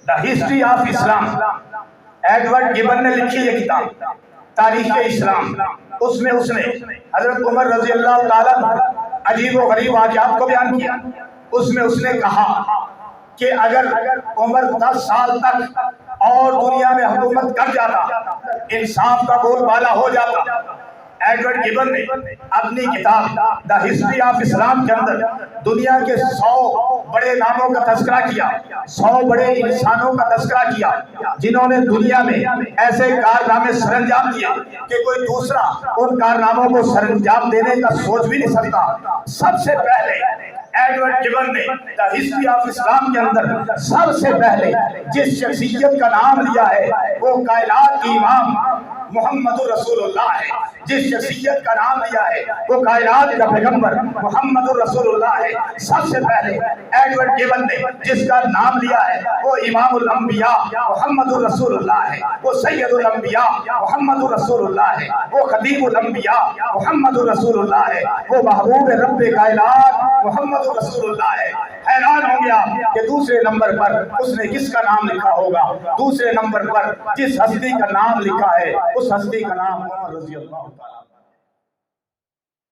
The history of Islam, Edward Gibbon نے لکھی یہ کتاب تاریخ اسلام، اس میں اس نے حضرت عمر رضی اللہ تعالیٰ عجیب و غریب واقعات کو بیان کیا۔ اس میں اس نے کہا کہ اگر عمر 10 سال تک اور دنیا میں حکومت کر جاتا، انصاف کا بول بالا ہو جاتا، ایڈورڈ گبن نے اپنی کتاب دا ہسٹری آف اسلام کے اندر دنیا کے 100 بڑے ناموں کا تذکرہ کیا، 100 بڑے انسانوں کا تذکرہ کیا جنہوں نے دنیا میں ایسے کارنامے سر انجام دیے کہ کوئی دوسرا ان کارناموں کو سر انجام دینے کا سوچ بھی نہیں سکتا۔ سب سے پہلے ایڈورڈ گبن نے دا ہسٹری آف اسلام کے اندر سب سے پہلے جس شخصیت کا نام لیا ہے وہ کائنات کی امام محمد رسول اللہ ہے۔ جس شخصیت کا نام لیا ہے وہ کائنات کا پیغمبر محمد رسول اللہ ہے۔ سب سے پہلے ایڈورڈ گبن نے جس کا نام لیا ہے وہ امام الانبیاء محمد رسول اللہ ہے، وہ سید الانبیاء محمد رسول اللہ ہے، وہ خطیب الانبیاء محمد رسول اللہ ہے، وہ محبوب رب کائنات محمد رسول اللہ ہے۔ حیران ہوں گے آپ کہ دوسرے نمبر پر اس نے کس کا نام لکھا ہوگا؟ دوسرے نمبر پر جس ہستی کا نام لکھا ہے اس ہستی کا نام عمر رضی اللہ تعالیٰ